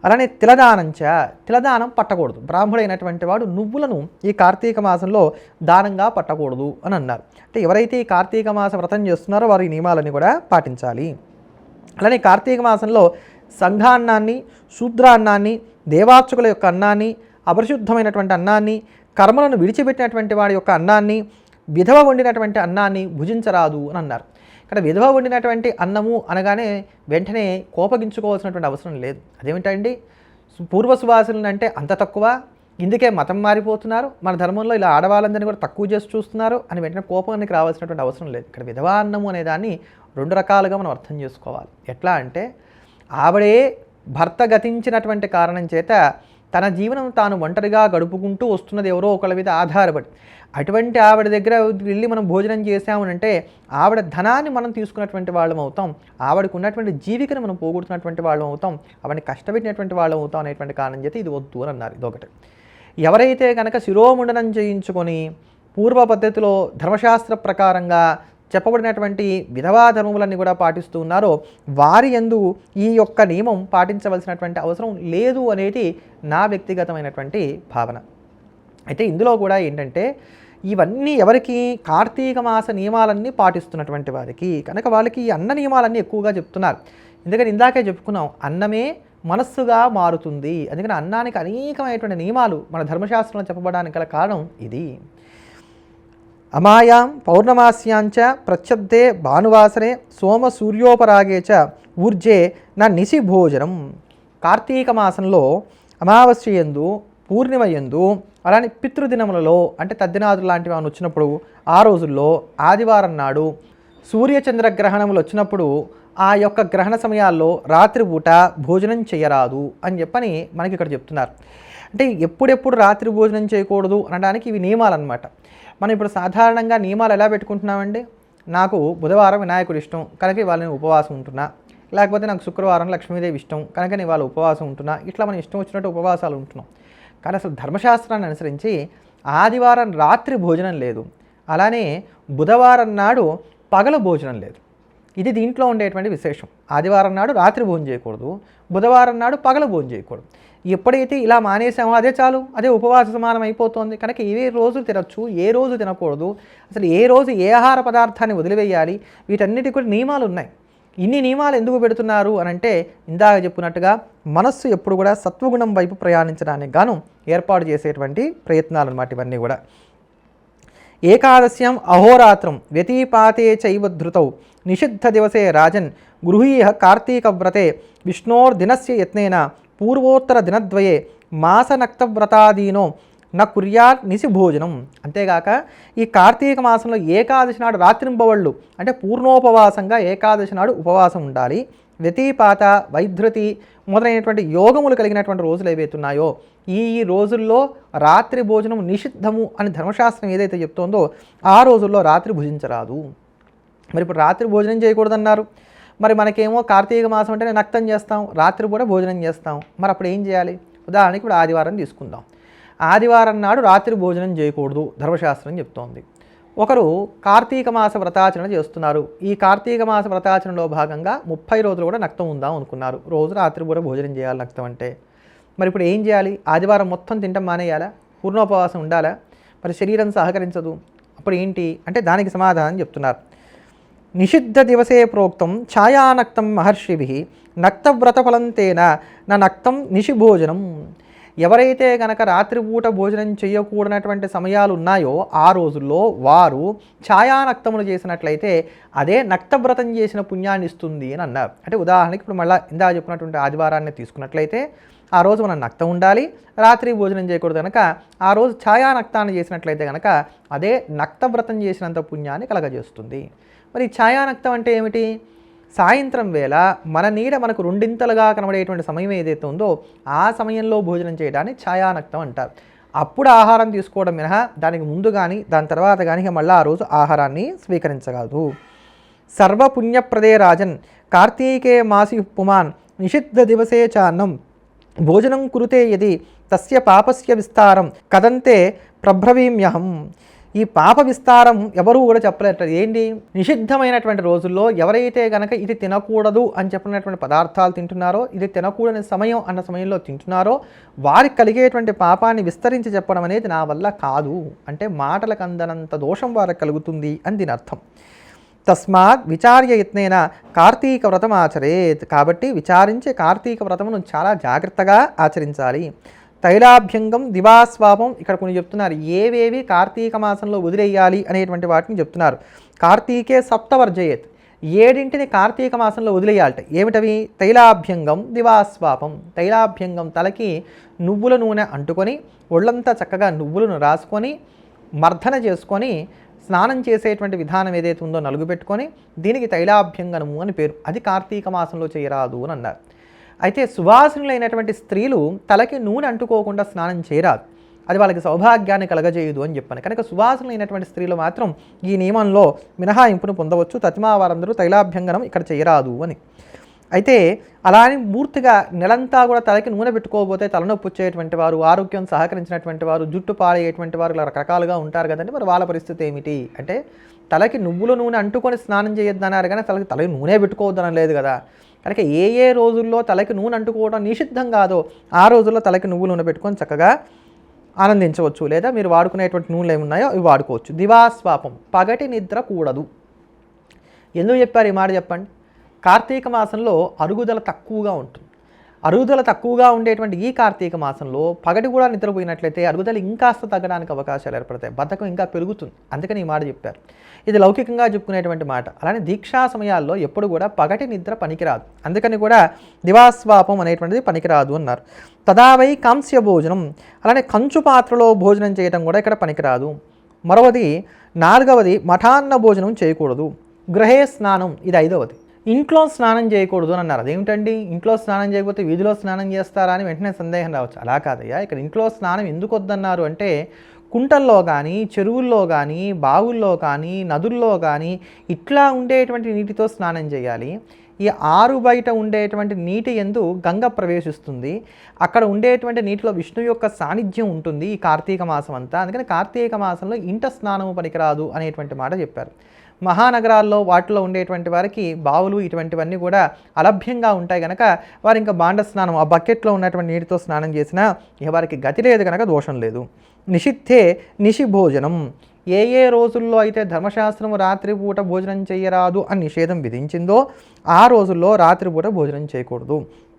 అలానే తిలదానం పట్టకూడదు. బ్రాహ్మడైనటువంటి వాడు నువ్వులను ఈ కార్తీక మాసంలో దానంగా పట్టకూడదు అని అన్నారు. అంటే ఎవరైతే ఈ కార్తీక మాస వ్రతం చేస్తున్నారో వారు ఈ నియమాలన్నీ కూడా పాటించాలి. అలానే కార్తీక మాసంలో సంఘాన్నాన్ని, శూద్రాన్నాన్ని, దేవార్చకుల యొక్క అన్నాన్ని, అపరిశుద్ధమైనటువంటి అన్నాన్ని, కర్మలను విడిచిపెట్టినటువంటి వాడి యొక్క అన్నాన్ని, విధవ వండినటువంటి అన్నాన్ని భుజించరాదు అని అన్నారు. ఇక్కడ విధవ వండినటువంటి అన్నము అనగానే వెంటనే కోపగించుకోవాల్సినటువంటి అవసరం లేదు. అదేమిటండి, పూర్వ సువాసులను అంటే అంత తక్కువ, ఇందుకే మతం మారిపోతున్నారు, మన ధర్మంలో ఇలా ఆడవాళ్ళందరినీ కూడా తక్కువ చేసి చూస్తున్నారు అని వెంటనే కోపానికి రావాల్సినటువంటి అవసరం లేదు. ఇక్కడ విధవా అన్నము అనే దాన్ని 2 రకాలుగా మనం అర్థం చేసుకోవాలి. ఎట్లా అంటే ఆవిడే భర్త గతించినటువంటి కారణం చేత తన జీవనం తాను ఒంటరిగా గడుపుకుంటూ వస్తున్నది ఎవరో ఒకళ్ళ మీద ఆధారపడి, అటువంటి ఆవిడ దగ్గర వెళ్ళి మనం భోజనం చేసామనంటే ఆవిడ ధనాన్ని మనం తీసుకున్నటువంటి వాళ్ళం అవుతాం, ఆవిడకు ఉన్నటువంటి జీవికను మనం పోగొడుతున్నటువంటి వాళ్ళం అవుతాం, ఆవిడని కష్టపెట్టినటువంటి వాళ్ళం అవుతాం అనేటువంటి కారణం చేత ఇది వద్దు అని అన్నారు. ఇదొకటి. ఎవరైతే కనుక శిరోముండనం చేయించుకొని పూర్వ పద్ధతిలో ధర్మశాస్త్ర ప్రకారంగా చెప్పబడినటువంటి విధవా ధర్మములన్నీ కూడా పాటిస్తూ ఉన్నారో వారి యందు ఈ యొక్క నియమం పాటించవలసినటువంటి అవసరం లేదు అనేది నా వ్యక్తిగతమైనటువంటి భావన. అయితే ఇందులో కూడా ఏంటంటే ఇవన్నీ ఎవరికి? కార్తీక మాస నియమాలన్నీ పాటిస్తున్నటువంటి వారికి కనుక వాళ్ళకి ఈ అన్న నియమాలన్నీ ఎక్కువగా చెప్తున్నారు. ఎందుకని ఇందాకే చెప్పుకున్నాం, అన్నమే మనస్సుగా మారుతుంది. అందుకని అన్నానికి అనేకమైనటువంటి నియమాలు మన ధర్మశాస్త్రంలో చెప్పబడడానికి గల కారణం ఇది. అమాయాం పౌర్ణమాస్యాంచ ప్రత్యబ్దే భానువాసరే సోమ సూర్యోపరాగే చ ఊర్జే నా నిశి భోజనం. కార్తీక మాసంలో అమావాస్య యందు, పూర్ణిమ యందు, అలానే పితృదినములలో అంటే తద్దినాదులు లాంటివి అని వచ్చినప్పుడు ఆ రోజుల్లో ఆదివారం నాడు సూర్యచంద్ర గ్రహణములు వచ్చినప్పుడు ఆ యొక్క గ్రహణ సమయాల్లో రాత్రిపూట భోజనం చేయరాదు అని చెప్పని మనకి ఇక్కడ చెప్తున్నారు. అంటే ఎప్పుడెప్పుడు రాత్రి భోజనం చేయకూడదు అనడానికి ఇవి నియమాలు అన్నమాట. మనం ఇప్పుడు సాధారణంగా నియమాలు ఎలా పెట్టుకుంటున్నామండి? నాకు బుధవారం వినాయకుడు ఇష్టం కనుక ఇవాళ నేను ఉపవాసం ఉంటున్నా, లేకపోతే నాకు శుక్రవారం లక్ష్మీదేవి ఇష్టం కనుక నేను ఇవాళ ఉపవాసం ఉంటున్నా, ఇట్లా మనం ఇష్టం వచ్చినట్టు ఉపవాసాలు ఉంటున్నాం. కానీ అసలు ధర్మశాస్త్రాన్ని అనుసరించి ఆదివారం రాత్రి భోజనం లేదు, అలానే బుధవారం నాడు పగలు భోజనం లేదు. ఇది దీంట్లో ఉండేటువంటి విశేషం. ఆదివారం నాడు రాత్రి భోజనం చేయకూడదు, బుధవారం నాడు పగలు భోజనం చేయకూడదు. ఎప్పుడైతే ఇలా మానేసామో అదే చాలు, అదే ఉపవాస సమానం అయిపోతుంది. కనుక ఏ రోజు తినచ్చు, ఏ రోజు తినకూడదు, అసలు ఏ రోజు ఏ ఆహార పదార్థాన్ని వదిలివేయాలి, వీటన్నిటికి కూడా నియమాలు ఉన్నాయి. ఇన్ని నియమాలు ఎందుకు పెడుతున్నారు అని అంటే, ఇందాక చెప్పినట్టుగా మనస్సు ఎప్పుడు కూడా సత్వగుణం వైపు ప్రయాణించడానికి గాను ఏర్పాటు చేసేటువంటి ప్రయత్నాలు అన్నమాట ఇవన్నీ కూడా. ఏకాదశ్యం అహోరాత్రం వ్యతిపాతే చైవ ధృతౌ నిషిద్ధ దివసే రాజన్ గృహీయ కార్తీక వ్రతే విష్ణోర్దినస్య యత్నేన పూర్వోత్తర దినద్వయే మాసనక్తవ్రతాదీనో న కుర్యాత్ నిశి భోజనం. అంతేగాక ఈ కార్తీక మాసంలో ఏకాదశి నాడు రాత్రింబవళ్ళు అంటే పూర్ణోపవాసంగా ఏకాదశి నాడు ఉపవాసం ఉండాలి. వ్యతిపాత వైధృతి మొదలైనటువంటి యోగములు కలిగినటువంటి రోజులు ఏవైతున్నాయో ఈ రోజుల్లో రాత్రి భోజనం నిషిద్ధము అని ధర్మశాస్త్రం ఏదైతే చెప్తోందో ఆ రోజుల్లో రాత్రి భుజించరాదు. మరి ఇప్పుడు రాత్రి భోజనం చేయకూడదన్నారు. మరి మనకేమో కార్తీక మాసం అంటే నక్తం చేస్తాం, రాత్రి కూడా భోజనం చేస్తాం. మరి అప్పుడు ఏం చేయాలి? ఉదాహరణకి ఇప్పుడు ఆదివారం తీసుకుందాం. ఆదివారం నాడు రాత్రి భోజనం చేయకూడదు ధర్మశాస్త్రం చెప్తోంది. ఒకరు కార్తీక మాస వ్రతాచరణ చేస్తున్నారు. ఈ కార్తీక మాస వ్రతాచరణలో భాగంగా 30 రోజులు కూడా నక్తం ఉందాం అనుకున్నారు. రోజు రాత్రి కూడా భోజనం చేయాలి నక్తం అంటే. మరి ఇప్పుడు ఏం చేయాలి? ఆదివారం మొత్తం తింటాం మానేయాలా? పూర్ణోపవాసం ఉండాలా? మరి శరీరం సహకరించదు. అప్పుడు ఏంటి అంటే దానికి సమాధానం చెప్తున్నారు. నిషిద్ధ దివసే ప్రోక్తం ఛాయానక్తం మహర్షిభి నక్తవ్రతఫలంతేన నా నక్తం నిషిభోజనం. ఎవరైతే కనుక రాత్రిపూట భోజనం చేయకూడనటువంటి సమయాలు ఉన్నాయో ఆ రోజుల్లో వారు ఛాయానక్తములు చేసినట్లయితే అదే నక్తవ్రతం చేసిన పుణ్యాన్ని ఇస్తుంది అని అన్నారు. అంటే ఉదాహరణకి ఇప్పుడు మళ్ళీ ఇందా చెప్పినటువంటి ఆదివారాన్ని తీసుకున్నట్లయితే ఆ రోజు మనం నక్తం ఉండాలి, రాత్రి భోజనం చేయకూడదు కనుక ఆ రోజు ఛాయానక్తాన్ని చేసినట్లయితే కనుక అదే నక్తవ్రతం చేసినంత పుణ్యాన్ని కలగజేస్తుంది. మరి ఛాయానక్తం అంటే ఏమిటి? సాయంత్రం వేళ మన నీడ మనకు రెండింతలుగా కనబడేటువంటి సమయం ఏదైతే ఉందో ఆ సమయంలో భోజనం చేయడాన్ని ఛాయానక్తం అంటారు. అప్పుడు ఆహారం తీసుకోవడం మినహా దానికి ముందు కానీ దాని తర్వాత కానీ మళ్ళీ ఆ రోజు ఆహారాన్ని స్వీకరించగలదు. సర్వపుణ్యప్రదే రాజన్ కార్తీకే మాసి పుమాన్ నిషిద్ధ దివసే చాన్నం భోజనం కురుతే యది తస్య పాపస్య విస్తారం కదంతే ప్రభ్రవీమ్యహం. ఈ పాప విస్తారం ఎవరూ కూడా చెప్పలేరు. ఏంటి? నిషిద్ధమైనటువంటి రోజుల్లో ఎవరైతే కనుక ఇది తినకూడదు అని చెప్పినటువంటి పదార్థాలు తింటున్నారో, ఇది తినకూడని సమయం అన్న సమయంలో తింటున్నారో వారికి కలిగేటువంటి పాపాన్ని విస్తరించి చెప్పడం అనేది నా వల్ల కాదు. అంటే మాటలకు అందనంత దోషం వారికి కలుగుతుంది అని దీని అర్థం. తస్మాత్ విచార్య యత్నేన కార్తీక వ్రతం ఆచరేత్. కాబట్టి విచారించే కార్తీక వ్రతమును చాలా జాగ్రత్తగా ఆచరించాలి. తైలాభ్యంగం దివాస్వాపం ఇక్కడ కొన్ని చెప్తున్నారు. ఏవేవి కార్తీక మాసంలో వదిలేయాలి అనేటువంటి వాటిని చెప్తున్నారు. కార్తీకే సప్తవర్జయేత్, 7 కార్తీక మాసంలో వదిలేయాలట. ఏమిటవి? తైలాభ్యంగం దివాస్వాపం. తైలాభ్యంగం తలకి నువ్వుల నూనె అంటుకొని ఒళ్ళంతా చక్కగా నువ్వులను రాసుకొని మర్దన చేసుకొని స్నానం చేసేటువంటి విధానం ఏదైతే ఉందో నలుగు పెట్టుకొని దీనికి తైలాభ్యంగనము అని పేరు. అది కార్తీక మాసంలో చేయరాదు అని అన్నారు. అయితే సువాసినులైనటువంటి స్త్రీలు తలకి నూనె అంటుకోకుండా స్నానం చేయరాదు, అది వాళ్ళకి సౌభాగ్యాన్ని కలగజేయదు అని చెప్పాను. కనుక సువాసినులైనటువంటి స్త్రీలు మాత్రం ఈ నియమంలో మినహాయింపును పొందవచ్చు. తతిమా వారందరూ తైలాభ్యంగనం ఇక్కడ చేయరాదు అని. అయితే అలా అని పూర్తిగా నెలంతా కూడా తలకి నూనె పెట్టుకోకపోతే తలనొప్పి వచ్చేటువంటి వారు, ఆరోగ్యం సహకరించినటువంటి వారు, జుట్టు పాడేటువంటి వారు ఇలా రకరకాలుగా ఉంటారు కదండి. మరి వాళ్ళ పరిస్థితి ఏమిటి అంటే తలకి నువ్వుల నూనె అంటుకొని స్నానం చేయొద్దన్నారు కానీ తలకి నూనె పెట్టుకోవద్దని లేదు కదా. కనుక ఏ రోజుల్లో తలకి నూనె అంటుకోవడం నిషిద్ధం కాదో ఆ రోజుల్లో తలకి నువ్వుల నూనె పెట్టుకొని చక్కగా ఆనందించవచ్చు. లేదా మీరు వాడుకునేటువంటి నూనెలు ఏమున్నాయో అవి వాడుకోవచ్చు. దివాస్వాపం, పగటి నిద్ర కూడదు. ఎందుకు చెప్పారు ఈ మాట చెప్పండి? కార్తీక మాసంలో అరుగుదల తక్కువగా ఉంటుంది. అరుగుదల తక్కువగా ఉండేటువంటి ఈ కార్తీక మాసంలో పగటి కూడా నిద్రపోయినట్లయితే అరుగుదల ఇంకాస్త తగ్గడానికి అవకాశాలు ఏర్పడతాయి, బద్ధకం ఇంకా పెరుగుతుంది. అందుకని ఈ మాట చెప్పారు. ఇది లౌకికంగా చెప్పుకునేటువంటి మాట. అలానే దీక్షా సమయాల్లో ఎప్పుడు కూడా పగటి నిద్ర పనికిరాదు. అందుకని కూడా దివాస్వాపం అనేటువంటిది పనికిరాదు అన్నారు. తదావై కాంస్య భోజనం, అలానే కంచు పాత్రలో భోజనం చేయడం కూడా ఇక్కడ పనికిరాదు. మరవది 4వది మఠాన్న భోజనం చేయకూడదు. గృహే స్నానం ఇది 5వది. ఇంట్లో స్నానం చేయకూడదు అని అన్నారు. అదేమిటండి, ఇంట్లో స్నానం చేయకపోతే వీధిలో స్నానం చేస్తారా అని వెంటనే సందేహం రావచ్చు. అలా కాదయ్యా, ఇక్కడ ఇంట్లో స్నానం ఎందుకు వద్దన్నారు అంటే కుంటల్లో కానీ, చెరువుల్లో కానీ, బావుల్లో కానీ, నదుల్లో కానీ ఇట్లా ఉండేటువంటి నీటితో స్నానం చేయాలి. ఈ ఆరు బయట ఉండేటువంటి నీటి యందు గంగ ప్రవేశిస్తుంది. అక్కడ ఉండేటువంటి నీటిలో విష్ణువు యొక్క సాన్నిధ్యం ఉంటుంది ఈ కార్తీక మాసం అంతా. అందుకని కార్తీక మాసంలో ఇంట స్నానము పనికిరాదు అనేటువంటి మాట చెప్పారు. మహానగరాల్లో వాటిలో ఉండేటువంటి వారికి బావులు ఇటువంటివన్నీ కూడా అలభ్యంగా ఉంటాయి కనుక వారు ఇంకా బాండ స్నానం ఆ బకెట్లో ఉన్నటువంటి నీటితో స్నానం చేసినా ఇక వారికి గతి లేదు కనుక దోషం లేదు. నిషిద్ధే నిషి భోజనం, ఏ రోజుల్లో అయితే ధర్మశాస్త్రము రాత్రిపూట భోజనం చేయరాదు అని నిషేధం విధించిందో ఆ రోజుల్లో రాత్రిపూట భోజనం చేయకూడదు.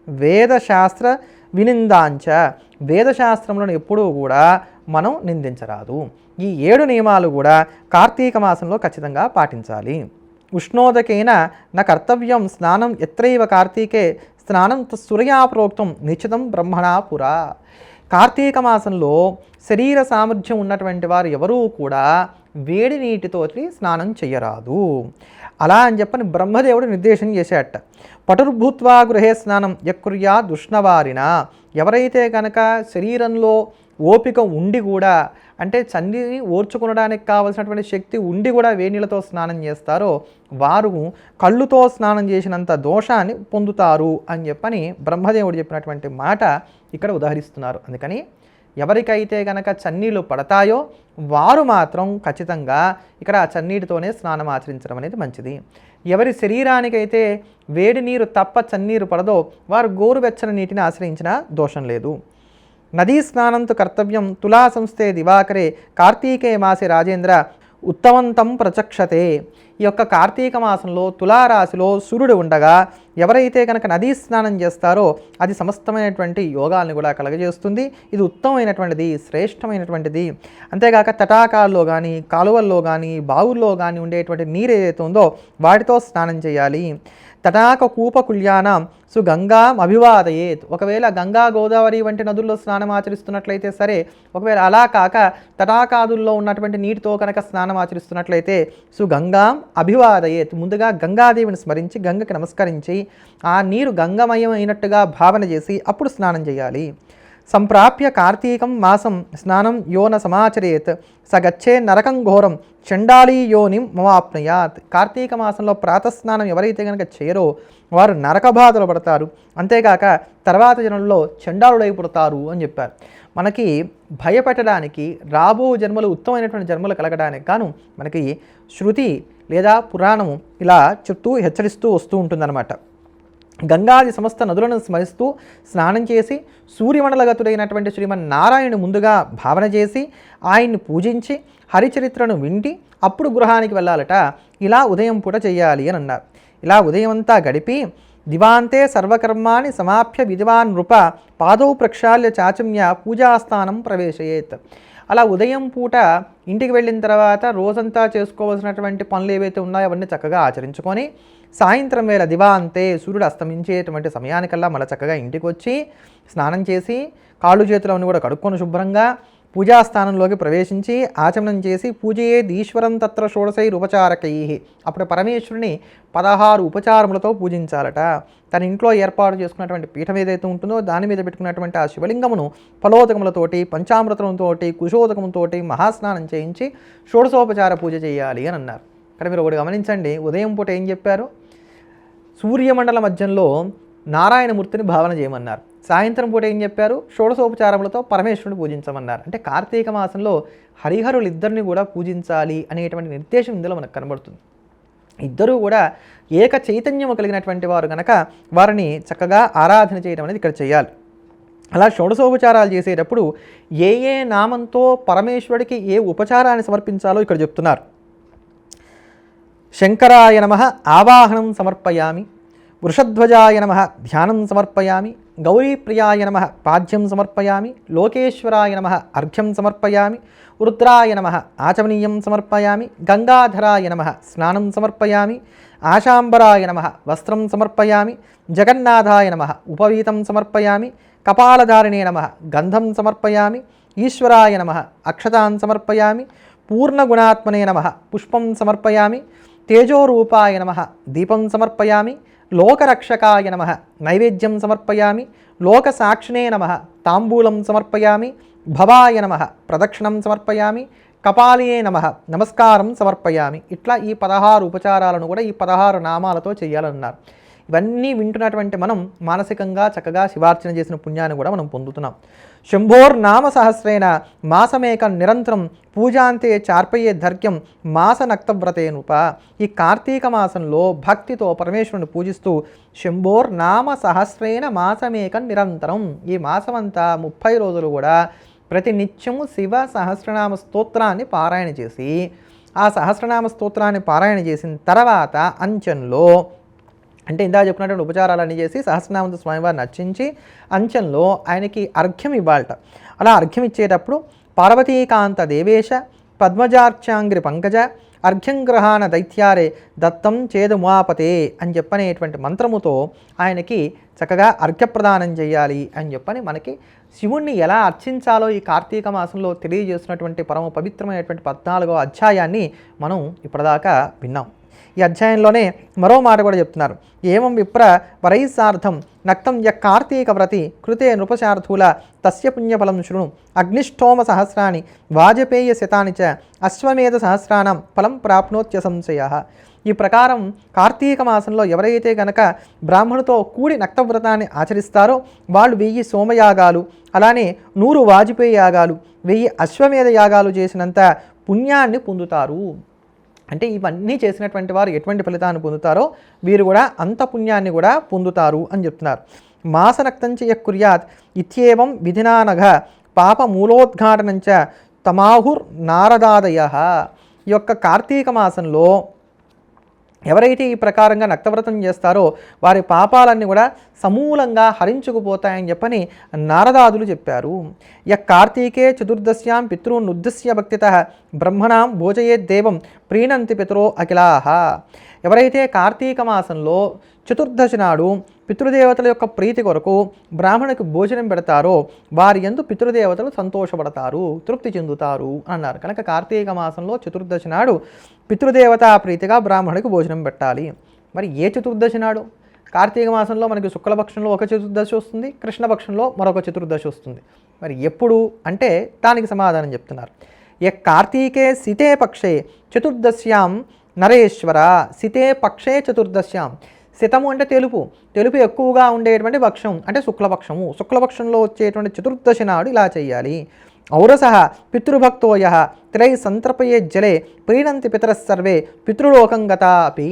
వేదశాస్త్ర వినిందాంచ, వేదశాస్త్రములను ఎప్పుడూ కూడా మనం నిందించరాదు. ఈ 7 నియమాలు కూడా కార్తీక మాసంలో ఖచ్చితంగా పాటించాలి. ఉష్ణోదకేన నా కర్తవ్యం స్నానం ఎత్రైవ కార్తీకే స్నానం సూర్యాప్రోక్తం నిశ్చితం బ్రహ్మణా పురా. కార్తీక మాసంలో శరీర సామర్థ్యం ఉన్నటువంటి వారు ఎవరూ కూడా వేడి నీటితో స్నానం చేయరాదు. అలా అని చెప్పని బ్రహ్మదేవుడు నిర్దేశం చేశాట. పటుర్భూత్వా గృహే స్నానం యకుర్యా దుష్ణవారిన, ఎవరైతే కనుక శరీరంలో ఓపిక ఉండి కూడా అంటే చండిని ఓర్చుకొనడానికి కావలసినటువంటి శక్తి ఉండి కూడా వేడినీళ్ళతో స్నానం చేస్తారో వారు కళ్ళుతో స్నానం చేసినంత దోషాన్ని పొందుతారు అని చెప్పని బ్రహ్మదేవుడు చెప్పినటువంటి మాట ఇక్కడ ఉదాహరిస్తున్నారు. అందుకని ఎవరికైతే కనుక చన్నీళ్ళు పడతాయో వారు మాత్రం ఖచ్చితంగా ఇక్కడ ఆ చన్నీటితోనే స్నానం ఆచరించడం అనేది మంచిది. ఎవరి శరీరానికైతే వేడి నీరు తప్ప చన్నీరు పడదో వారు గోరువెచ్చని నీటిని ఆశ్రయించినా దోషం లేదు. నదీ స్నానంతో కర్తవ్యం తులా సంస్థే దివాకరే కార్తీకే మాసే రాజేంద్ర ఉత్తమంతం ప్రచక్షతే. ఈ యొక్క కార్తీక మాసంలో తులారాశిలో సూర్యుడు ఉండగా ఎవరైతే కనుక నదీ స్నానం చేస్తారో అది సమస్తమైనటువంటి యోగాల్ని కూడా కలగజేస్తుంది. ఇది ఉత్తమమైనటువంటిది, శ్రేష్టమైనటువంటిది. అంతేగాక తటాకాల్లో కానీ, కాలువల్లో కానీ, బావుల్లో కానీ ఉండేటువంటి నీరు ఏదైతే ఉందో వాటితో స్నానం చేయాలి. తటాక కూపకుల్యానం గంగాం అభివాదయేత్. ఒకవేళ గంగా, గోదావరి వంటి నదుల్లో స్నానం ఆచరిస్తున్నట్లయితే సరే, ఒకవేళ అలా కాక తటాకాదుల్లో ఉన్నటువంటి నీటితో కనుక స్నానం ఆచరిస్తున్నట్లయితే గంగాం అభివాదయేత్. ముందుగా గంగాదేవిని స్మరించి గంగకి నమస్కరించి ఆ నీరు గంగమయం అయినట్టుగా భావన చేసి అప్పుడు స్నానం చేయాలి. సంప్రాప్య కార్తీకం మాసం స్నానం యోన సమాచరేత్ సగచ్చే నరకం ఘోరం చండాళీ యోనిం మమాప్నయాత్. కార్తీక మాసంలో ప్రాతస్నానం ఎవరైతే కనుక చేయరో వారు నరక బాధలు పడతారు. అంతేకాక తర్వాత జన్మల్లో చండాలుడై పుడతారు అని చెప్పారు. మనకి భయపెట్టడానికి రాబో జన్మలు ఉత్తమమైనటువంటి జన్మలు కలగడానికి గాను మనకి శృతి లేదా పురాణము ఇలా చెప్తూ హెచ్చరిస్తూ వస్తూ ఉంటుందన్నమాట. గంగాది సమస్త నదులను స్మరిస్తూ స్నానం చేసి సూర్యమండలగతుడైనటువంటి శ్రీమన్నారాయణుని ముందుగా భావన చేసి ఆయన్ని పూజించి హరిచరిత్రను వింటి అప్పుడు గృహానికి వెళ్ళాలట. ఇలా ఉదయం పూట చేయాలి అని అన్నారు. ఇలా ఉదయం అంతా గడిపి దివాంతే సర్వకర్మాణి సమాప్య విధివాన్ నృప పాదౌ ప్రక్షాళ్య చాచమ్య పూజాస్థానం ప్రవేశయేత్. అలా ఉదయం పూట ఇంటికి వెళ్ళిన తర్వాత రోజంతా చేసుకోవాల్సినటువంటి పనులు ఏవైతే ఉన్నాయో అవన్నీ చక్కగా ఆచరించుకొని సాయంత్రం వేళ దివాంతే సూర్యుడు అస్తమించేటువంటి సమయానికల్లా మళ్ళీ చక్కగా ఇంటికి వచ్చి స్నానం చేసి కాళ్ళు చేతులన్నీ కూడా కడుక్కొని శుభ్రంగా పూజాస్థానంలోకి ప్రవేశించి ఆచమనం చేసి పూజయేద్ ఈశ్వరం తత్ర షోడశైర్ ఉపచారకై. అప్పుడు పరమేశ్వరుని 16 ఉపచారములతో పూజించాలట. తన ఇంట్లో ఏర్పాటు చేసుకున్నటువంటి పీఠం ఏదైతే ఉంటుందో దాని మీద పెట్టుకున్నటువంటి ఆ శివలింగమును ఫలోదకములతోటి, పంచామృతములతోటి, కుశోదకముతోటి మహాస్నానం చేయించి షోడశోపచార పూజ చేయాలి అని అన్నారు. ఇక్కడ మీరు ఒకటి గమనించండి, ఉదయం పూట ఏం చెప్పారు? సూర్యమండల మధ్యంలో నారాయణమూర్తిని భావన చేయమన్నారు. సాయంత్రం పూట ఏం చెప్పారు? షోడశోపచారములతో పరమేశ్వరుని పూజించమన్నారు. అంటే కార్తీక మాసంలో హరిహరులు ఇద్దరిని కూడా పూజించాలి అనేటువంటి నిర్దేశం ఇందులో మనకు కనబడుతుంది. ఇద్దరూ కూడా ఏక చైతన్యము కలిగినటువంటి వారు కనుక వారిని చక్కగా ఆరాధన చేయడం అనేది ఇక్కడ చేయాలి. అలా షోడశోపచారాలు చేసేటప్పుడు ఏ నామంతో పరమేశ్వరుడికి ఏ ఉపచారాన్ని సమర్పించాలో ఇక్కడ చెప్తున్నారు. శంకరాయ నమః ఆవాహనం సమర్పయామి, వృషధ్వజాయ నమః ధ్యానం సమర్పయామి, గౌరీప్రియాయ నమః పాద్యం సమర్పయామి, లోకేశ్వరాయ నమః అర్ఘ్యం సమర్పయామి, రుద్రాయ నమః ఆచమనీయం సమర్పయామి, గంగాధరాయ నమః స్నానం సమర్పయామి, ఆశాంబరాయ నమః వస్త్రం సమర్పయామి, జగన్నాథాయ నమః ఉపవీతం సమర్పయామి, కపాలధారిణే నమః గంధం సమర్పయామి, ఈశ్వరాయ నమః అక్షతాన్ సమర్పయామి, పూర్ణగుణాత్మనే నమః పుష్పం సమర్పయామి, తేజోరూపాయ నమః దీపం సమర్పయామి, లోకరక్షకాయ నమః నైవేద్యం సమర్పయామి, లోకసాక్షిణే నమః తాంబూలం సమర్పయామి, భవాయ నమః ప్రదక్షిణం సమర్పయామి, కపాలియే నమః నమస్కారం సమర్పయామి. ఇట్లా ఈ 16 ఉపచారాలను కూడా ఈ 16 నామాలతో చేయాలన్నారు. ఇవన్నీ వింటున్నటువంటి మనం మానసికంగా చక్కగా శివార్చన చేసిన పుణ్యాన్ని కూడా మనం పొందుతున్నాం. శంభోర్నామ సహస్రేణ మాసమేకం నిరంతరం పూజాంతే చార్పయే ధర్క్యం మాస నక్తవ్రతే నృప. ఈ కార్తీక మాసంలో భక్తితో పరమేశ్వరుని పూజిస్తూ శంభోర్నామ సహస్రేణ మాసమేకం నిరంతరం, ఈ మాసమంతా 30 రోజులు కూడా ప్రతి నిత్యము శివ సహస్రనామ స్తోత్రాన్ని పారాయణ చేసి, ఆ సహస్రనామ స్తోత్రాన్ని పారాయణ చేసిన తర్వాత అంచెంలో, అంటే ఇందా చెప్పినటువంటి ఉపచారాలన్నీ చేసి సహస్రనామంతో స్వామివారిని అర్చించి అంచెంలో ఆయనకి అర్ఘ్యం ఇవ్వాలట. అలా అర్ఘ్యం ఇచ్చేటప్పుడు పార్వతీకాంత దేవేశ పద్మజార్చాంగ్రి పంకజ అర్ఘ్యంగ్రహాణ దైత్యారే దత్తం చేదుమాపతే అని చెప్పనేటువంటి మంత్రముతో ఆయనకి చక్కగా అర్ఘ్యప్రదానం చేయాలి అని చెప్పని మనకి శివుణ్ణి ఎలా అర్చించాలో ఈ కార్తీక మాసంలో తెలియజేస్తున్నటువంటి పరమ పవిత్రమైనటువంటి 14వ అధ్యాయాన్ని మనం ఇప్పటిదాకా విన్నాం. ఈ అధ్యాయంలోనే మరో మాట కూడా చెప్తున్నారు. ఏవం విప్ర వరైసార్థం నక్తం య కార్తీక వ్రతి కృతే నృపశార్థూల తస్య పుణ్యఫలం శృణు అగ్నిష్టోమ సహస్రాన్ని వాజపేయ శతాని చ అశ్వమేధ సహస్రానం ఫలం ప్రాప్నోత్య సంశయ. ఈ ప్రకారం కార్తీక మాసంలో ఎవరైతే గనక బ్రాహ్మణుతో కూడి నక్తవ్రతాన్ని ఆచరిస్తారో వాళ్ళు 1000 సోమయాగాలు, అలానే 100 వాజపేయ యాగాలు, 1000 అశ్వమేధ యాగాలు చేసినంత పుణ్యాన్ని పొందుతారు. అంటే ఇవన్నీ చేసినటువంటి వారు ఎటువంటి ఫలితాన్ని పొందుతారో వీరు కూడా అంత పుణ్యాన్ని కూడా పొందుతారు అని చెప్తున్నారు. మాసనక్తంచ యకుర్యాత్ ఇత్యేవం విధినానఘ పాప మూలోద్ఘాటనంచ తమాహుర్ నారదాదయ. ఈ యొక్క కార్తీక మాసంలో ఎవరైతే ఈ ప్రకారంగా నక్తవ్రతం చేస్తారో వారి పాపాలన్నీ కూడా సమూలంగా హరించుకుపోతాయని చెప్పని నారదాదులు చెప్పారు. కార్తీకే చతుర్దశ్యాం పితృనుద్దస్య భక్తితః బ్రహ్మణాం భోజయేద్దేవం ప్రీణంతి పితరో అఖిలాహ. ఎవరైతే కార్తీక మాసంలో చతుర్దశి నాడు పితృదేవతల యొక్క ప్రీతి కొరకు బ్రాహ్మణునికి భోజనం పెడతారో వారి యందు పితృదేవతలు సంతోషపడతారు, తృప్తి చెందుతారు అన్నారు. కనుక కార్తీక మాసంలో చతుర్దశి నాడు పితృదేవతా ప్రీతిగా బ్రాహ్మణుడికి భోజనం పెట్టాలి. మరి ఏ చతుర్దశి నాడు? కార్తీక మాసంలో మనకి శుక్లపక్షంలో ఒక చతుర్దశి వస్తుంది, కృష్ణపక్షంలో మరొక చతుర్దశి వస్తుంది. మరి ఎప్పుడు అంటే దానికి సమాధానం చెప్తున్నారు. కార్తీకే సితే పక్షే చతుర్దశ్యాం నరేశ్వర. సితే పక్షే చతుర్దశ్యాం. శతము అంటే తెలుపు, తెలుపు ఎక్కువగా ఉండేటువంటి పక్షం అంటే శుక్లపక్షము. శుక్లపక్షంలో వచ్చేటువంటి చతుర్దశి నాడు ఇలా చేయాలి. ఔరస పితృభక్తోయ త్రై సంతర్పయే జలే ప్రీణంతి పితరస్సర్వే పితృలోకం గతాపి.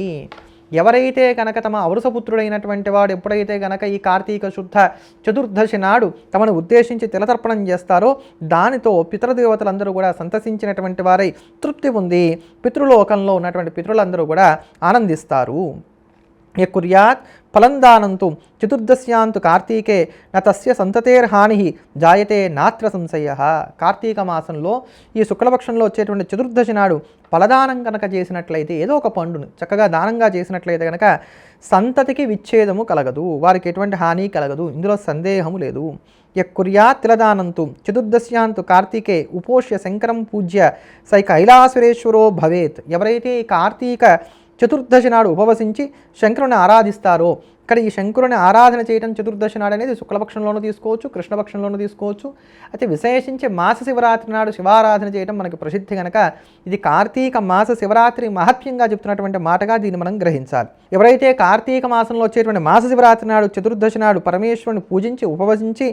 ఎవరైతే కనుక తమ ఔరసపుత్రుడైనటువంటి వాడు ఎప్పుడైతే కనుక ఈ కార్తీక శుద్ధ చతుర్దశి నాడు తమను ఉద్దేశించి తిలతర్పణం చేస్తారో దానితో పితృదేవతలందరూ కూడా సంతసించినటువంటి వారై తృప్తి పొంది పితృలోకంలో ఉన్నటువంటి పితృలందరూ కూడా ఆనందిస్తారు. కుర్యాత్ ఫలందానంతు చతుర్దశ్యాంతు కార్తీకే న తస్య సంతతేర్హాని జాయతే నాత్ర సంశయ. కార్తీక మాసంలో ఈ శుక్లపక్షంలో వచ్చేటువంటి చతుర్దశి నాడు ఫలదానం కనుక చేసినట్లయితే, ఏదో ఒక పండును చక్కగా దానంగా చేసినట్లయితే కనుక సంతతికి విచ్ఛేదము కలగదు, వారికి ఎటువంటి హాని కలగదు, ఇందులో సందేహము లేదు. కుర్యాత్ తిలదానంతు చతుర్దశ్యాంతు కార్తీకే ఉపోష్య శంకరం పూజ్య సై కైలాసురేశ్వరో భవేత్. ఎవరైతే ఈ కార్తీక చతుర్దశి నాడు ఉపవసించి శంకరుని ఆరాధిస్తారో, ఇక్కడ ఈ శంకరుని ఆరాధన చేయడం చతుర్దశి నాడు అనేది శుక్లపక్షంలోనూ తీసుకోవచ్చు, కృష్ణపక్షంలోనూ తీసుకోవచ్చు. అయితే విశేషించి మాస శివరాత్రి నాడు శివారాధన చేయడం మనకి ప్రసిద్ధి కనుక ఇది కార్తీక మాస శివరాత్రి మహత్యంగా చెప్తున్నటువంటి మాటగా దీన్ని మనం గ్రహించాలి. ఎవరైతే కార్తీక మాసంలో వచ్చేటువంటి మాస శివరాత్రి నాడు చతుర్దశి నాడు పరమేశ్వరుని పూజించి ఉపవసించి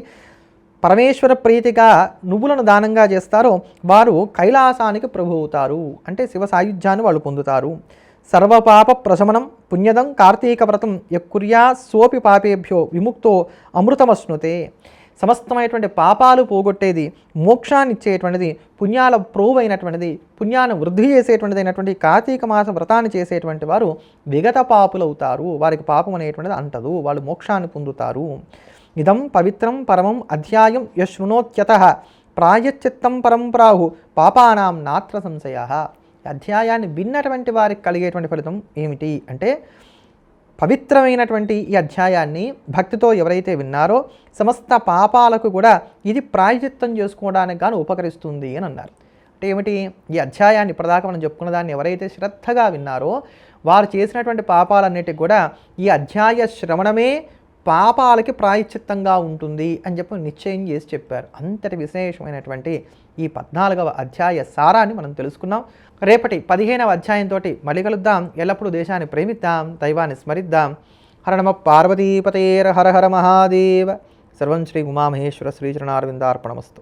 పరమేశ్వర ప్రీతిగా నువ్వులను దానంగా చేస్తారో వారు కైలాసానికి ప్రభు అవుతారు, అంటే శివ సాయుధ్యాన్ని వాళ్ళు పొందుతారు. సర్వపాప ప్రశమనం పుణ్యదం కార్తీక వ్రతం యకుర్యా సోపి పాపేభ్యో విముక్తో అమృతమశ్నుతే. సమస్తమైనటువంటి పాపాలు పోగొట్టేది, మోక్షాన్ని ఇచ్చేటువంటిది, పుణ్యాల ప్రోవైనటువంటిది, పుణ్యాన్ని వృద్ధి చేసేటువంటిది అయినటువంటి కార్తీక మాస వ్రతాన్ని చేసేటువంటి వారు విగత పాపులవుతారు. వారికి పాపం అనేటువంటిది అంటదు, వాళ్ళు మోక్షాన్ని పొందుతారు. ఇదం పవిత్రం పరమం అధ్యాయం యశృణోత్యతః ప్రాయశ్చిత్తం పరం ప్రాహు పాపానాం నాత్ర సంశయ. అధ్యాయాన్ని విన్నటువంటి వారికి కలిగేటువంటి ఫలితం ఏమిటి అంటే, పవిత్రమైనటువంటి ఈ అధ్యాయాన్ని భక్తితో ఎవరైతే విన్నారో సమస్త పాపాలకు కూడా ఇది ప్రాయశ్చిత్తం చేసుకోవడానికి గాను ఉపకరిస్తుంది అని అన్నారు. అంటే ఏమిటి? ఈ అధ్యాయాన్ని ఇప్పటిదాకా మనం చెప్పుకున్న దాన్ని ఎవరైతే శ్రద్ధగా విన్నారో వారు చేసినటువంటి పాపాలన్నిటికి కూడా ఈ అధ్యాయ శ్రవణమే పాపాలకి ప్రాయశ్చిత్తంగా ఉంటుంది అని చెప్పి నిశ్చయం చేసి చెప్పారు. అంతటి విశేషమైనటువంటి ఈ 14వ అధ్యాయ సారాన్ని మనం తెలుసుకున్నాం. రేపటి 15వ అధ్యాయంతో మళ్ళీ కలుద్దాం. ఎల్లప్పుడూ దేశాన్ని ప్రేమిద్దాం, దైవాన్ని స్మరిద్దాం. హర నమ పార్వతీపతేర్ హర హర మహాదేవ. సర్వం శ్రీ ఉమామహేశ్వర శ్రీచరణారవిందార్పణమస్తు.